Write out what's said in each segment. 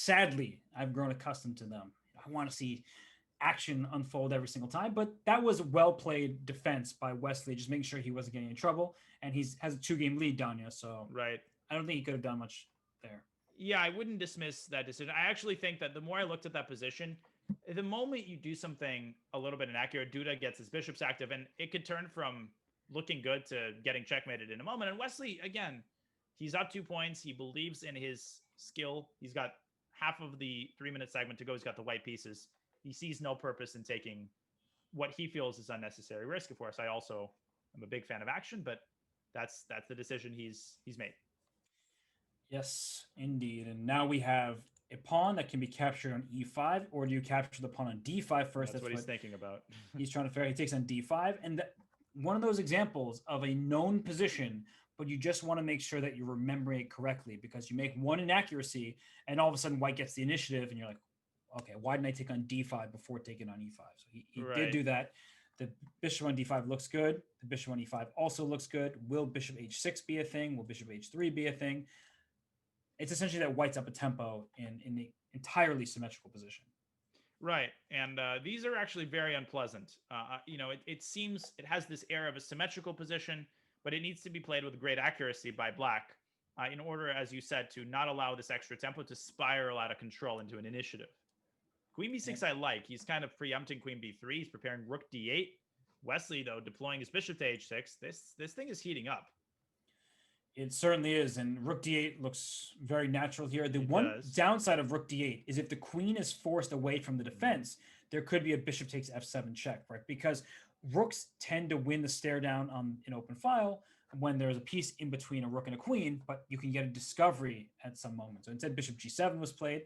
sadly, I've grown accustomed to them. I want to see action unfold every single time, but that was well played defense by Wesley, just making sure he wasn't getting in trouble. And he's has a 2-game lead, Danya, so Right. I don't think he could have done much there. Yeah, I wouldn't dismiss that decision. I actually think that the more I looked at that position, the moment you do something a little bit inaccurate, Duda gets his bishops active, and it could turn from looking good to getting checkmated in a moment. And Wesley, again, he's up 2 points. He believes in his skill. He's got half of the 3-minute segment to go. He's got the white pieces. He sees no purpose in taking what he feels is unnecessary risk. Of course, I also am a big fan of action, but that's the decision he's made. Yes, indeed. And now we have a pawn that can be captured on e5, or do you capture the pawn on d5 first? That's what he's thinking about. He's trying to figure out. He takes on d5, and one of those examples of a known position, but you just want to make sure that you're remembering it correctly, because you make one inaccuracy, and all of a sudden white gets the initiative, and you're like, okay, why didn't I take on d5 before taking on e5? So he Right. did do that. The bishop on d5 looks good. The bishop on e5 also looks good. Will bishop h6 be a thing? Will bishop h3 be a thing? It's essentially that white's up a tempo in the entirely symmetrical position. Right. And these are actually very unpleasant. It seems it has this air of a symmetrical position, but it needs to be played with great accuracy by black in order, as you said, to not allow this extra tempo to spiral out of control into an initiative. Queen b6 I like. He's kind of preempting queen b3. He's preparing rook d8. Wesley, though, deploying his bishop to h6. This thing is heating up. It certainly is, and rook d8 looks very natural here. The one downside of rook d8 is if the queen is forced away from the defense, there could be a bishop takes f7 check, right? Because rooks tend to win the stare down on an open file when there's a piece in between a rook and a queen, but you can get a discovery at some moment. So instead, bishop g7 was played.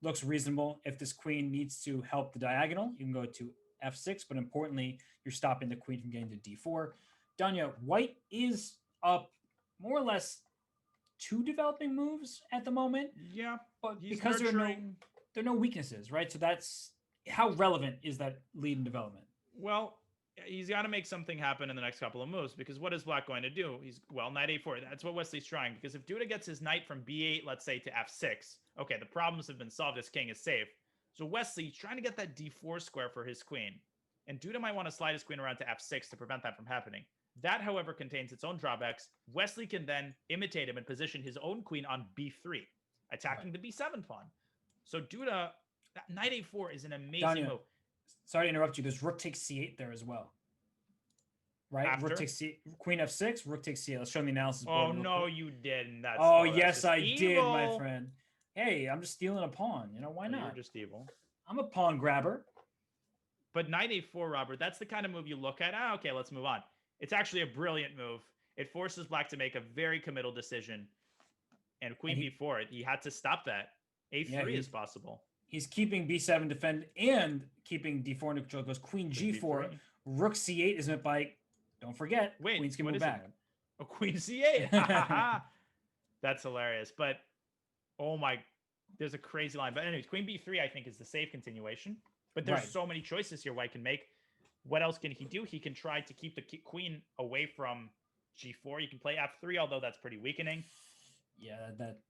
Looks reasonable. If this queen needs to help the diagonal, you can go to f6, but importantly, you're stopping the queen from getting to d4. Danya, white is up more or less 2 developing moves at the moment. Yeah, but because there are no weaknesses, right? So that's how relevant is that lead in development? Well, he's got to make something happen in the next couple of moves, because what is black going to do? Knight a4. That's what Wesley's trying, because if Duda gets his knight from b8, let's say, to f6, okay, the problems have been solved. His king is safe. So Wesley's trying to get that d4 square for his queen, and Duda might want to slide his queen around to f6 to prevent that from happening. That, however, contains its own drawbacks. Wesley can then imitate him and position his own queen on b3, attacking the b7 pawn. So Duda, knight a4 is an amazing move. Sorry to interrupt you. There's rook takes c8 there as well. Right? After? Rook takes c, queen f6, rook takes c8. Let's show them the analysis. Oh, no, you didn't. Yes, I did, my friend. Hey, I'm just stealing a pawn. Why not? You're just evil. I'm a pawn grabber. But knight a4, Robert, that's the kind of move you look at. Okay, let's move on. It's actually a brilliant move. It forces black to make a very committal decision. And queen b4, he had to stop that. a3 is possible. He's keeping b7 defend and keeping d4 under control. It goes queen g4. B3. Rook c8 is met by, don't forget, queens can move back. Oh, queen c8. That's hilarious. But, oh my, there's a crazy line. But anyways, queen b3, I think, is the safe continuation. But there's so many choices here white can make. What else can he do? He can try to keep the queen away from g4. You can play f3, although that's pretty weakening. Yeah, that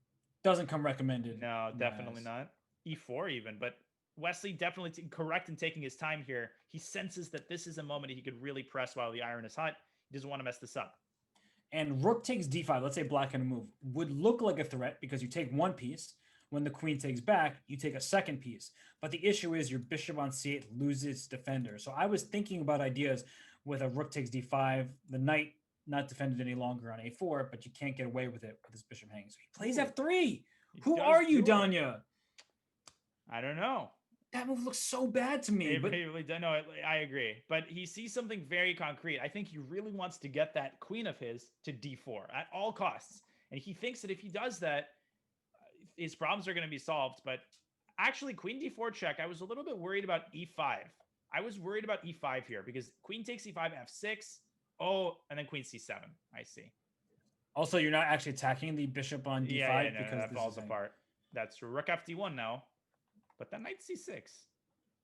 doesn't come recommended. No, definitely not. e4 even. But Wesley definitely correct in taking his time here. He senses that this is a moment he could really press while the iron is hot. He doesn't want to mess this up. And rook takes d5, let's say black can move, would look like a threat because you take one piece. When the queen takes back, you take a second piece. But the issue is your bishop on c8 loses its defender. So I was thinking about ideas with a rook takes d5, the knight not defended any longer on a4, but you can't get away with it with his bishop hanging. So he plays f3. Who are you, Danya? I don't know. That move looks so bad to me. No, I agree. But he sees something very concrete. I think he really wants to get that queen of his to d4 at all costs. And he thinks that if he does that, his problems are going to be solved. But actually, queen d4 check, I was a little bit worried about e5. I was worried about e5 here because queen takes e5, f6. Oh, and then queen c7. I see. Also, you're not actually attacking the bishop on d5 because that falls apart. That's true. Rook fd1 now. But then knight c6.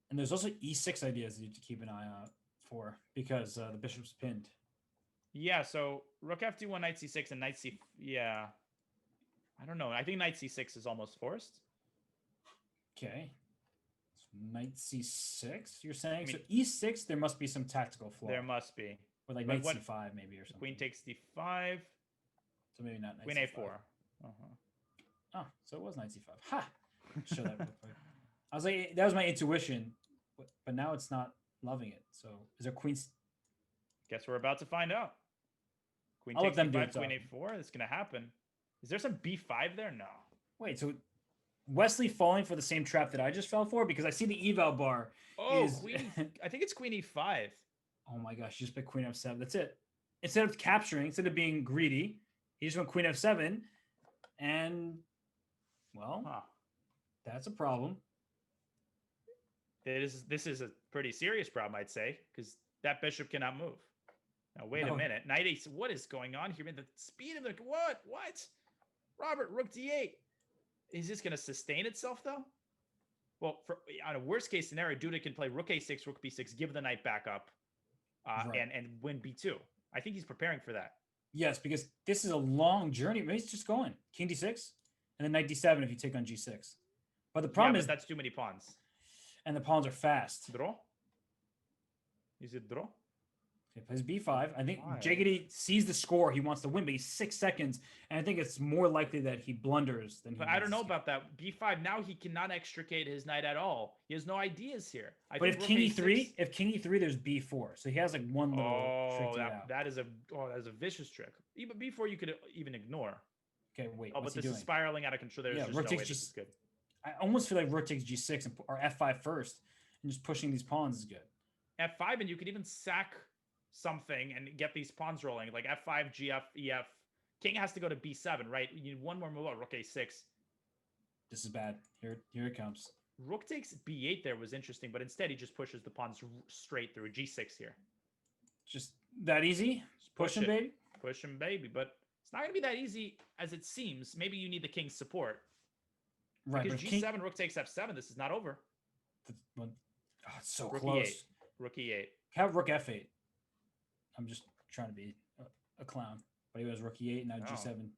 And there's also e6 ideas that you have to keep an eye out for because the bishop's pinned. Yeah, so rook fd1, knight c6, and knight c... Yeah. I don't know. I think knight c6 is almost forced. Okay. Knight c6, you're saying? I mean, So e6, there must be some tactical flaw. There must be. Or like knight c5 maybe or something. Queen takes d5. So maybe not knight Queen c5. a4. Oh, so it was knight c5. Ha! Show that real quick. I was like, that was my intuition, but now it's not loving it. So is there queen? Guess we're about to find out. Queen I'll takes let them d5, do it, queen a4. It's going to happen. Is there some b5 there? No. Wait, so Wesley falling for the same trap that I just fell for? Because I see the eval bar. Oh, queen. I think it's queen e5. Oh my gosh, you just picked queen f7. That's it. Instead of capturing, instead of being greedy, he just went queen f7. And, well, that's a problem. This is a pretty serious problem, I'd say, because that bishop cannot move. Now, wait a minute. Knight a. What is going on here? Man, the speed of the... What? Robert, rook d8. Is this going to sustain itself, though? Well, on a worst-case scenario, Duda can play rook a6, rook b6, give the knight back up, and win b2. I think he's preparing for that. Yes, because this is a long journey. Maybe it's just going. King d6, and then knight d7 if you take on g6. But the problem is... that's too many pawns. And the pawns are fast. Draw? Is it draw? He plays b5. I think Jaggedy sees the score. He wants to win, but he's 6 seconds. And I think it's more likely that he blunders than he... But I don't know about that. b5, now he cannot extricate his knight at all. He has no ideas here. But if king e3, there's b4. So he has like one little trick that is a vicious trick. Even b4 you could even ignore. Okay, wait. But this is spiraling out of control. There's just no way this is good. I almost feel like rook takes g6 or f5 first, and just pushing these pawns is good. f5, and you could even sack something and get these pawns rolling, like f5, gf, ef. King has to go to b7, right? You need one more move on rook a6. This is bad. Here it comes. Rook takes b8 there was interesting, but instead he just pushes the pawns straight through g6 here. Just that easy? Just push him, baby? Push him, baby. But it's not going to be that easy as it seems. Maybe you need the king's support. Right, because g7, rook takes f7. This is not over. Oh, it's so rook close. E8. Rook e8. Have rook f8. I'm just trying to be a clown. But he was rook e8, now g7.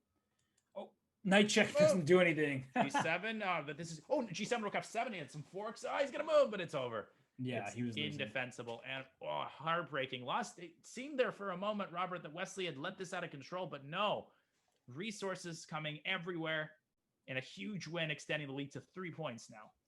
Oh, knight check doesn't do anything. g7, but this is... Oh, g7, rook f7. He had some forks. He's going to move, but it's over. Yeah, he was indefensible and heartbreaking. Lost. It seemed there for a moment, Robert, that Wesley had let this out of control, but no. Resources coming everywhere. And a huge win, extending the lead to 3 points now.